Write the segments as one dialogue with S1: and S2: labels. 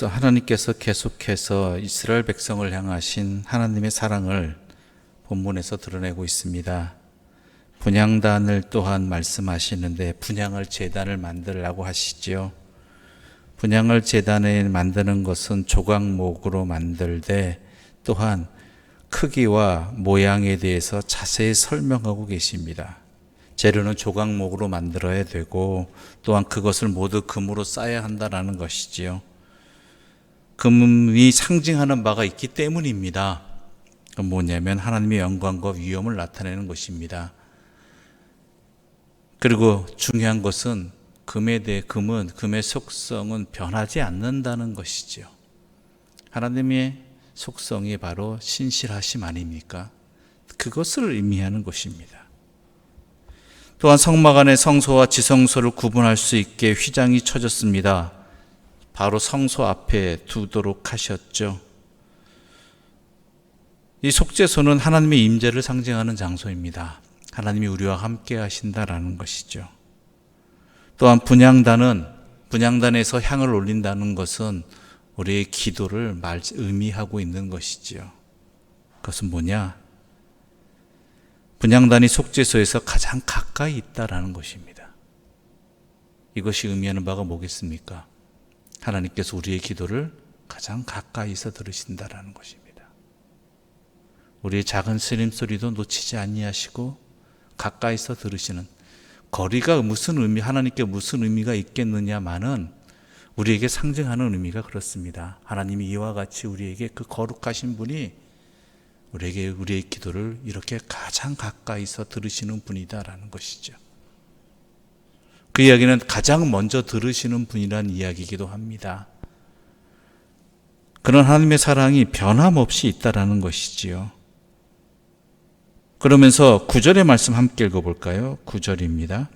S1: 하나님께서 계속해서 이스라엘 백성을 향하신 하나님의 사랑을 본문에서 드러내고 있습니다. 분향단을 또한 말씀하시는데 분향을 제단을 만들라고 하시지요. 분향을 제단에 만드는 것은 조각목으로 만들되 또한 크기와 모양에 대해서 자세히 설명하고 계십니다. 재료는 조각목으로 만들어야 되고 또한 그것을 모두 금으로 쌓아야 한다는 것이지요. 금이 상징하는 바가 있기 때문입니다. 그건 뭐냐면 하나님의 영광과 위엄을 나타내는 것입니다. 그리고 중요한 것은 금의 속성은 변하지 않는다는 것이지요. 하나님의 속성이 바로 신실하심 아닙니까? 그것을 의미하는 것입니다. 또한 성막 안에 성소와 지성소를 구분할 수 있게 휘장이 쳐졌습니다. 바로 성소 앞에 두도록 하셨죠. 이 속죄소는 하나님의 임재를 상징하는 장소입니다. 하나님이 우리와 함께 하신다라는 것이죠. 또한 분향단에서 향을 올린다는 것은 우리의 기도를 의미하고 있는 것이지요. 그것은 뭐냐? 분향단이 속죄소에서 가장 가까이 있다라는 것입니다. 이것이 의미하는 바가 뭐겠습니까? 하나님께서 우리의 기도를 가장 가까이서 들으신다라는 것입니다. 우리의 작은 신음소리도 놓치지 아니하시고 가까이서 들으시는, 거리가 하나님께 무슨 의미가 있겠느냐마는 우리에게 상징하는 의미가 그렇습니다. 하나님이 이와 같이 우리에게 그 거룩하신 분이 우리의 기도를 이렇게 가장 가까이서 들으시는 분이다라는 것이죠. 그 이야기는 가장 먼저 들으시는 분이라는 이야기이기도 합니다. 그런 하나님의 사랑이 변함없이 있다라는 것이지요. 그러면서 9절의 말씀 함께 읽어볼까요? 9절입니다.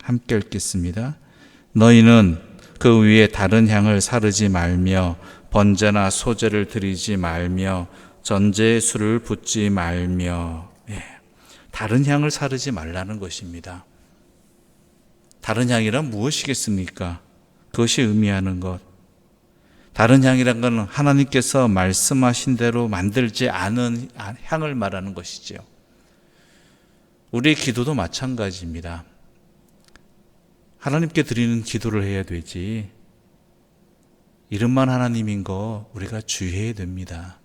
S1: 함께 읽겠습니다. 너희는 그 위에 다른 향을 사르지 말며 번제나 소제를 드리지 말며 전제의 술을 붓지 말며, 다른 향을 사르지 말라는 것입니다. 다른 향이란 무엇이겠습니까? 그것이 의미하는 것. 다른 향이란 것은 하나님께서 말씀하신 대로 만들지 않은 향을 말하는 것이죠. 우리의 기도도 마찬가지입니다. 하나님께 드리는 기도를 해야 되지, 이름만 하나님인 거 우리가 주의해야 됩니다.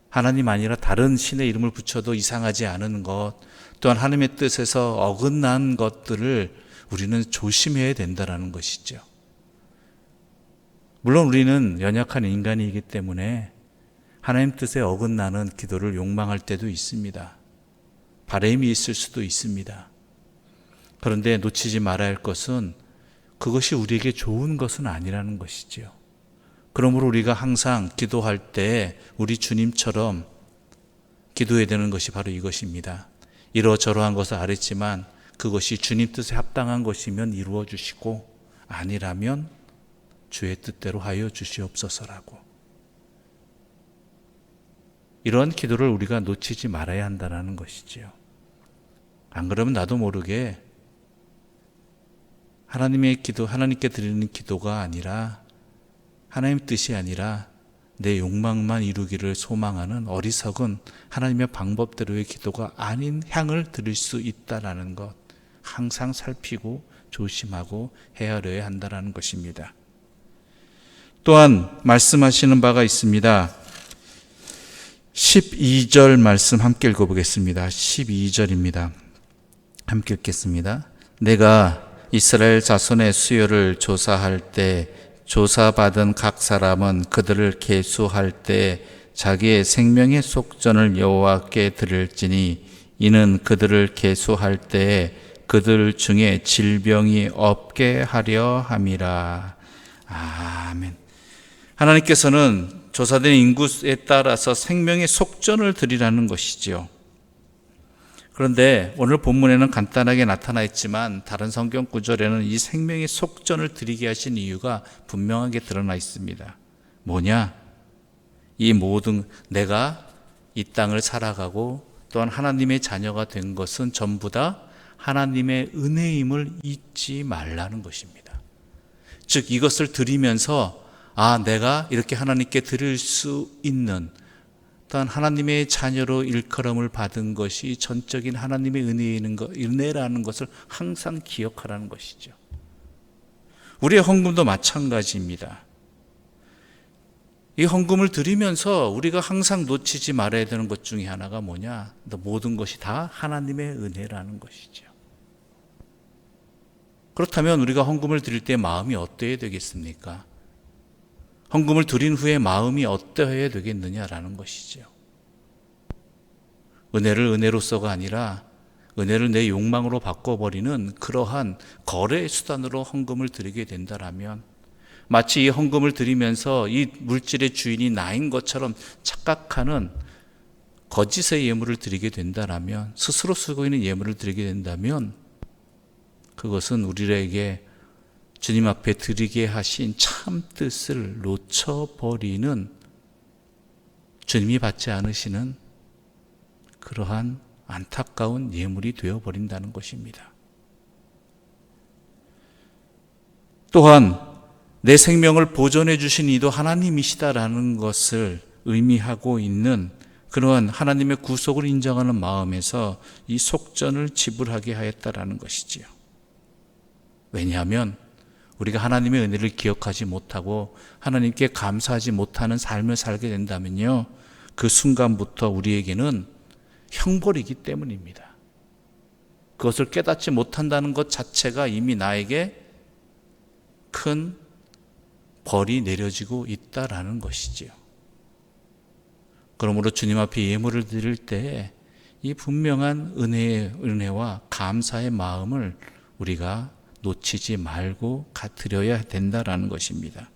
S1: 하나님 아니라 다른 신의 이름을 붙여도 이상하지 않은 것, 또한 하나님의 뜻에서 어긋난 것들을 우리는 조심해야 된다는 것이죠. 물론 우리는 연약한 인간이기 때문에 하나님 뜻에 어긋나는 기도를 욕망할 때도 있습니다. 바람이 있을 수도 있습니다. 그런데 놓치지 말아야 할 것은 그것이 우리에게 좋은 것은 아니라는 것이지요. 그러므로 우리가 항상 기도할 때 우리 주님처럼 기도해야 되는 것이 바로 이것입니다. 이러저러한 것을 아랬지만 그것이 주님 뜻에 합당한 것이면 이루어 주시고 아니라면 주의 뜻대로 하여 주시옵소서라고. 이런 기도를 우리가 놓치지 말아야 한다는 것이지요. 안 그러면 나도 모르게 하나님께 드리는 기도가 아니라, 하나님 뜻이 아니라 내 욕망만 이루기를 소망하는 어리석은 하나님의 방법대로의 기도가 아닌 향을 드릴 수 있다라는 것, 항상 살피고 조심하고 헤아려야 한다는 것입니다. 또한 말씀하시는 바가 있습니다. 12절 말씀 함께 읽어보겠습니다. 12절입니다. 함께 읽겠습니다. 내가 이스라엘 자손의 수요를 조사할 때 조사받은 각 사람은 그들을 계수할 때 자기의 생명의 속전을 여호와께 드릴지니 이는 그들을 계수할 때에 그들 중에 질병이 없게 하려 함이라. 아멘. 하나님께서는 조사된 인구에 따라서 생명의 속전을 드리라는 것이지요. 그런데 오늘 본문에는 간단하게 나타나 있지만 다른 성경 구절에는 이 생명의 속전을 드리게 하신 이유가 분명하게 드러나 있습니다. 뭐냐? 이 모든 내가 이 땅을 살아가고 또한 하나님의 자녀가 된 것은 전부 다 하나님의 은혜임을 잊지 말라는 것입니다. 즉 이것을 드리면서 내가 이렇게 하나님께 드릴 수 있는 또한 하나님의 자녀로 일컬음을 받은 것이 전적인 하나님의 은혜라는 것을 항상 기억하라는 것이죠. 우리의 헌금도 마찬가지입니다. 이 헌금을 드리면서 우리가 항상 놓치지 말아야 되는 것 중에 하나가 뭐냐? 모든 것이 다 하나님의 은혜라는 것이죠. 그렇다면 우리가 헌금을 드릴 때 마음이 어때야 되겠습니까? 헌금을 드린 후에 마음이 어떠해야 되겠느냐라는 것이죠. 은혜를 은혜로서가 아니라 은혜를 내 욕망으로 바꿔버리는 그러한 거래 수단으로 헌금을 드리게 된다라면, 마치 이 헌금을 드리면서 이 물질의 주인이 나인 것처럼 착각하는 거짓의 예물을 드리게 된다라면, 스스로 쓰고 있는 예물을 드리게 된다면, 그것은 우리에게 주님 앞에 드리게 하신 참 뜻을 놓쳐버리는, 주님이 받지 않으시는 그러한 안타까운 예물이 되어버린다는 것입니다. 또한 내 생명을 보존해 주신 이도 하나님이시다라는 것을 의미하고 있는 그러한 하나님의 구속을 인정하는 마음에서 이 속전을 지불하게 하였다라는 것이지요. 왜냐하면 우리가 하나님의 은혜를 기억하지 못하고 하나님께 감사하지 못하는 삶을 살게 된다면요, 그 순간부터 우리에게는 형벌이기 때문입니다. 그것을 깨닫지 못한다는 것 자체가 이미 나에게 큰 벌이 내려지고 있다라는 것이지요. 그러므로 주님 앞에 예물을 드릴 때 이 분명한 은혜와 감사의 마음을 우리가 놓치지 말고 드려야 된다라는 것입니다.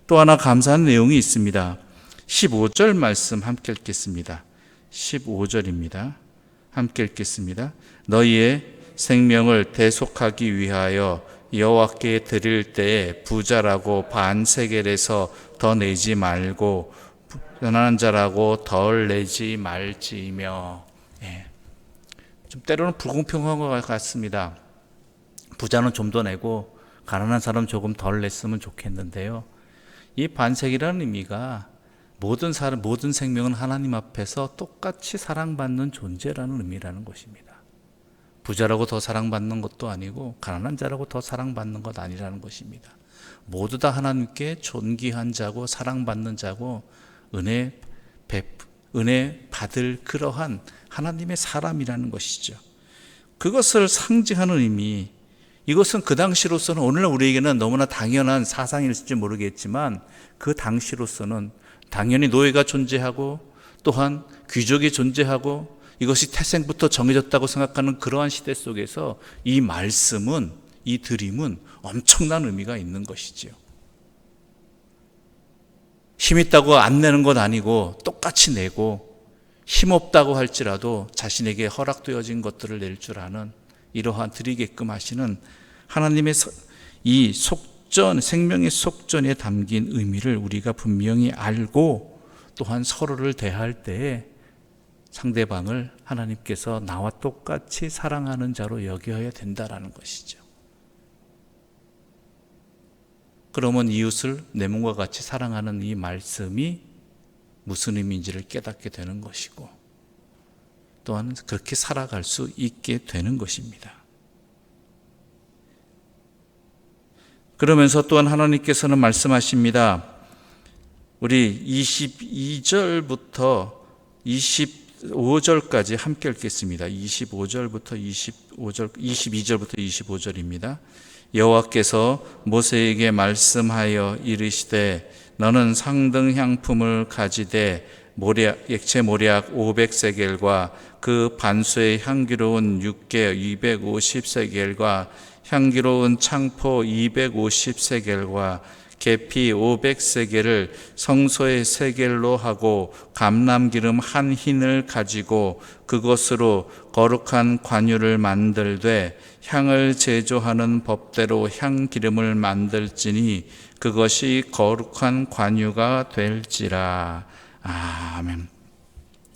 S1: 또 하나 감사한 내용이 있습니다. 15절 말씀 함께 읽겠습니다. 15절입니다. 함께 읽겠습니다. 너희의 생명을 대속하기 위하여 여호와께 드릴 때에 부자라고 반세겔에서 더 내지 말고 가난한 자라고 덜 내지 말지며. 좀 때로는 불공평한 것 같습니다. 부자는 좀 더 내고 가난한 사람은 조금 덜 냈으면 좋겠는데요, 이 반세겔이라는 의미가 모든 생명은 하나님 앞에서 똑같이 사랑받는 존재라는 의미라는 것입니다. 부자라고 더 사랑받는 것도 아니고 가난한 자라고 더 사랑받는 것 아니라는 것입니다. 모두 다 하나님께 존귀한 자고 사랑받는 자고 은혜 받을 그러한 하나님의 사람이라는 것이죠. 그것을 상징하는 의미, 이것은 그 당시로서는, 오늘날 우리에게는 너무나 당연한 사상일지 모르겠지만 그 당시로서는 당연히 노예가 존재하고 또한 귀족이 존재하고 이것이 태생부터 정해졌다고 생각하는 그러한 시대 속에서 이 말씀은, 이 드림은 엄청난 의미가 있는 것이지요. 힘있다고 안 내는 건 아니고 똑같이 내고, 힘없다고 할지라도 자신에게 허락되어진 것들을 낼 줄 아는, 이러한 드리게끔 하시는 하나님의 이 속전, 생명의 속전에 담긴 의미를 우리가 분명히 알고, 또한 서로를 대할 때에 상대방을 하나님께서 나와 똑같이 사랑하는 자로 여겨야 된다라는 것이죠. 그러면 이웃을 내 몸과 같이 사랑하는 이 말씀이 무슨 의미인지를 깨닫게 되는 것이고, 또한 그렇게 살아갈 수 있게 되는 것입니다. 그러면서 또한 하나님께서는 말씀하십니다. 우리 22절부터 25절까지 함께 읽겠습니다. 22절부터 25절입니다. 여호와께서 모세에게 말씀하여 이르시되 너는 상등 향품을 가지되 액체 모략 500세겔과 그 반수의 향기로운 육개 250세겔과 향기로운 창포 250세겔과 계피 500세겔을 성소의 세겔로 하고 감람기름 한 흰을 가지고 그것으로 거룩한 관유를 만들되 향을 제조하는 법대로 향기름을 만들지니 그것이 거룩한 관유가 될지라. 아멘.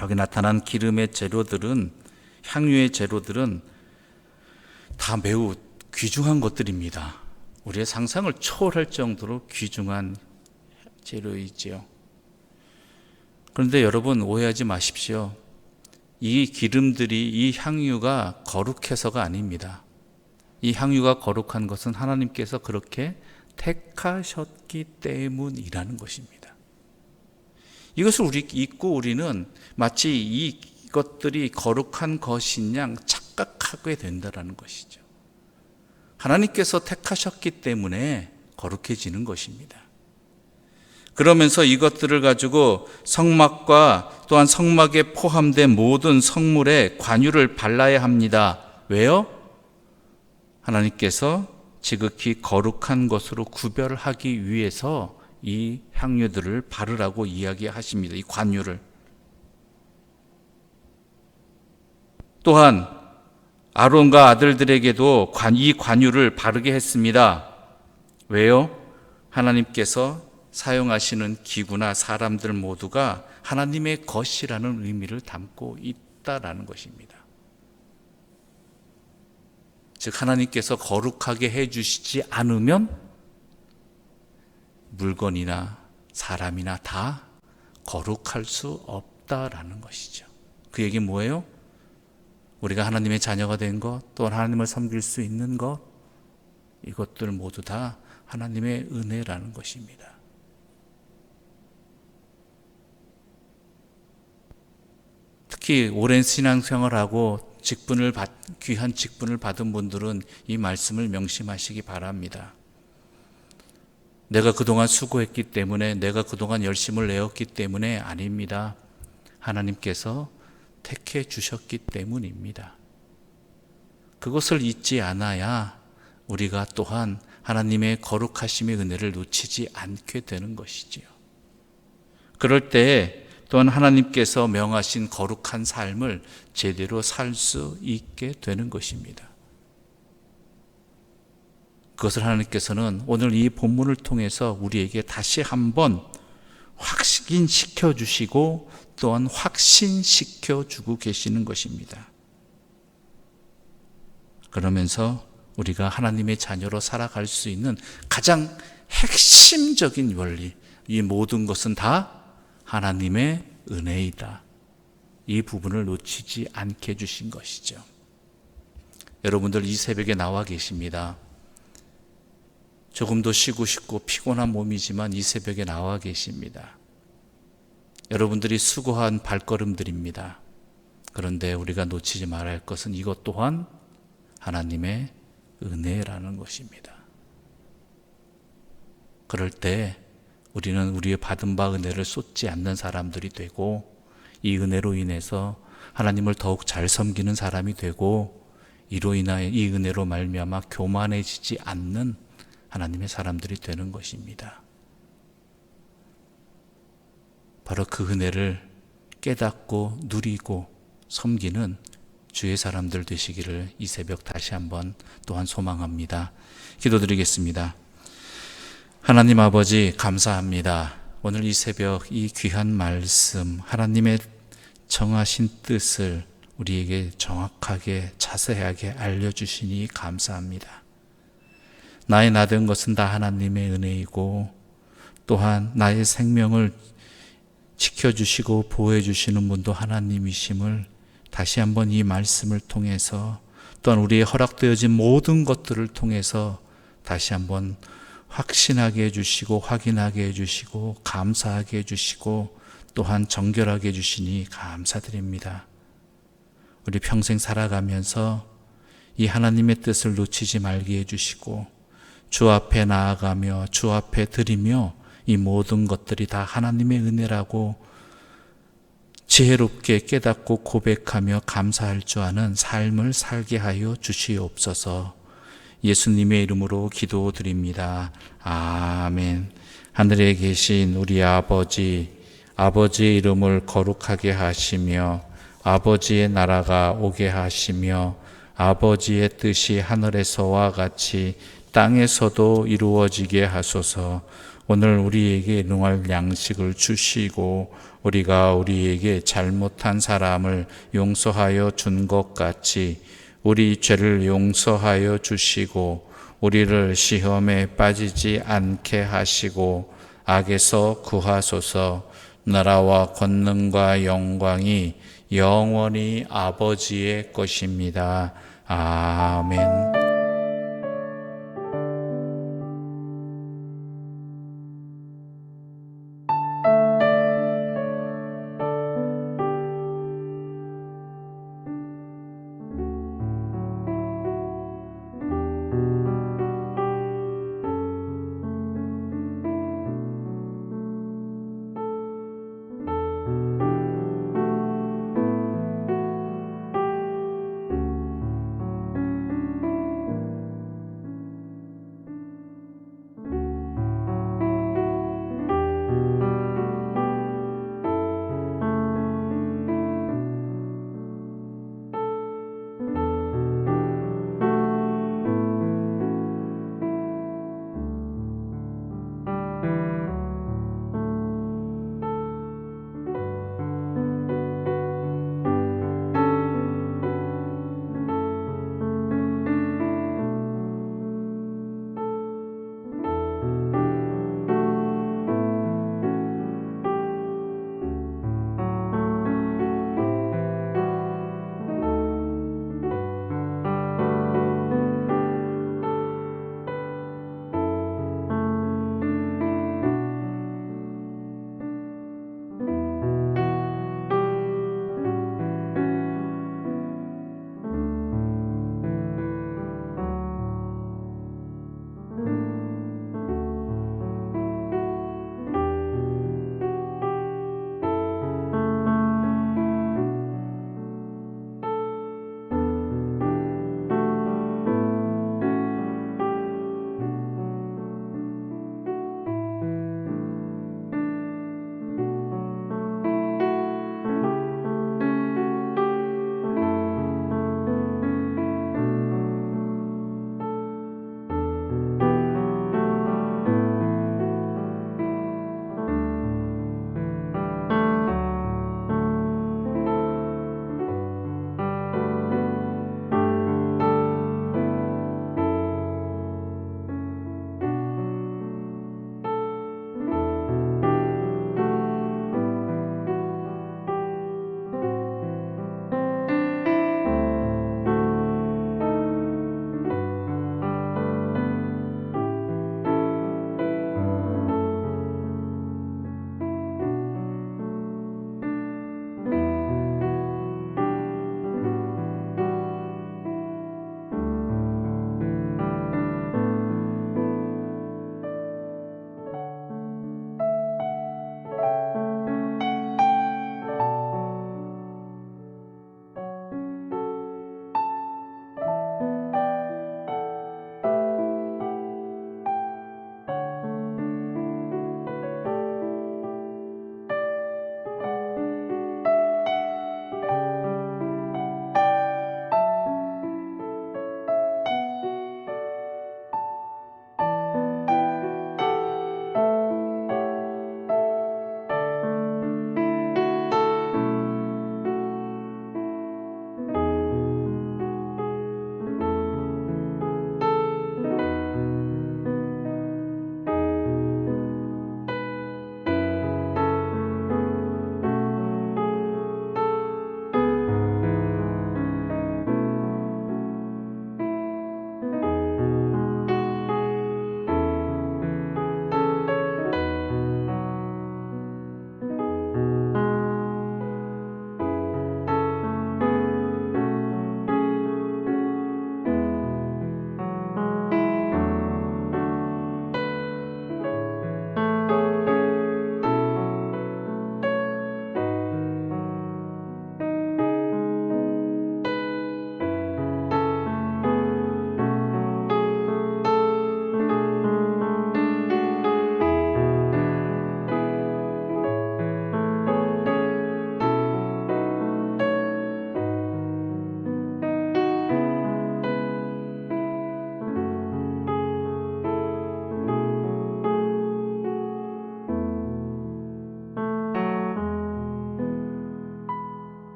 S1: 여기 나타난 기름의 재료들은, 향유의 재료들은 다 매우 귀중한 것들입니다. 우리의 상상을 초월할 정도로 귀중한 재료이지요. 그런데 여러분 오해하지 마십시오. 이 기름들이, 이 향유가 거룩해서가 아닙니다. 이 향유가 거룩한 것은 하나님께서 그렇게 택하셨기 때문이라는 것입니다. 이것을 잊고 우리는 마치 이것들이 거룩한 것인 양 착각하게 된다는 것이죠. 하나님께서 택하셨기 때문에 거룩해지는 것입니다. 그러면서 이것들을 가지고 성막과 또한 성막에 포함된 모든 성물에 관유를 발라야 합니다. 왜요? 하나님께서 지극히 거룩한 것으로 구별하기 위해서 이 향유들을 바르라고 이야기하십니다. 이 관유를. 또한 아론과 아들들에게도 이 관유를 바르게 했습니다. 왜요? 하나님께서 사용하시는 기구나 사람들 모두가 하나님의 것이라는 의미를 담고 있다라는 것입니다. 즉 하나님께서 거룩하게 해주시지 않으면 물건이나 사람이나 다 거룩할 수 없다라는 것이죠. 그 얘기는 뭐예요? 우리가 하나님의 자녀가 된 것, 또한 하나님을 섬길 수 있는 것, 이것들 모두 다 하나님의 은혜라는 것입니다. 특히 오랜 신앙생활하고 귀한 직분을 받은 분들은 이 말씀을 명심하시기 바랍니다. 내가 그동안 수고했기 때문에, 내가 그동안 열심을 내었기 때문에 아닙니다. 하나님께서 택해 주셨기 때문입니다. 그것을 잊지 않아야 우리가 또한 하나님의 거룩하심의 은혜를 놓치지 않게 되는 것이지요. 그럴 때 또한 하나님께서 명하신 거룩한 삶을 제대로 살 수 있게 되는 것입니다. 그것을 하나님께서는 오늘 이 본문을 통해서 우리에게 다시 한번 확인시켜 주시고 또한 확신시켜 주고 계시는 것입니다. 그러면서 우리가 하나님의 자녀로 살아갈 수 있는 가장 핵심적인 원리, 이 모든 것은 다 하나님의 은혜이다. 이 부분을 놓치지 않게 해주신 것이죠. 여러분들 이 새벽에 나와 계십니다. 조금 더 쉬고 싶고 피곤한 몸이지만 이 새벽에 나와 계십니다. 여러분들이 수고한 발걸음들입니다. 그런데 우리가 놓치지 말아야 할 것은 이것 또한 하나님의 은혜라는 것입니다. 그럴 때 우리는 우리의 받은 바 은혜를 쏟지 않는 사람들이 되고, 이 은혜로 인해서 하나님을 더욱 잘 섬기는 사람이 되고, 이로 인하여 이 은혜로 말미암아 교만해지지 않는 하나님의 사람들이 되는 것입니다. 바로 그 은혜를 깨닫고 누리고 섬기는 주의 사람들 되시기를 이 새벽 다시 한번 또한 소망합니다. 기도드리겠습니다. 하나님 아버지 감사합니다. 오늘 이 새벽 이 귀한 말씀, 하나님의 정하신 뜻을 우리에게 정확하게 자세하게 알려주시니 감사합니다. 나의 나된 것은 다 하나님의 은혜이고, 또한 나의 생명을 지켜주시고 보호해주시는 분도 하나님이심을 다시 한번 이 말씀을 통해서, 또한 우리의 허락되어진 모든 것들을 통해서 다시 한번 확신하게 해주시고 확인하게 해주시고 감사하게 해주시고 또한 정결하게 해주시니 감사드립니다. 우리 평생 살아가면서 이 하나님의 뜻을 놓치지 말게 해주시고 주 앞에 나아가며 주 앞에 드리며 이 모든 것들이 다 하나님의 은혜라고 지혜롭게 깨닫고 고백하며 감사할 줄 아는 삶을 살게 하여 주시옵소서. 예수님의 이름으로 기도드립니다. 아멘. 하늘에 계신 우리 아버지, 아버지의 이름을 거룩하게 하시며 아버지의 나라가 오게 하시며 아버지의 뜻이 하늘에서와 같이 땅에서도 이루어지게 하소서. 오늘 우리에게 일용할 양식을 주시고 우리가 우리에게 잘못한 사람을 용서하여 준 것 같이 우리 죄를 용서하여 주시고 우리를 시험에 빠지지 않게 하시고 악에서 구하소서. 나라와 권능과 영광이 영원히 아버지의 것입니다. 아멘.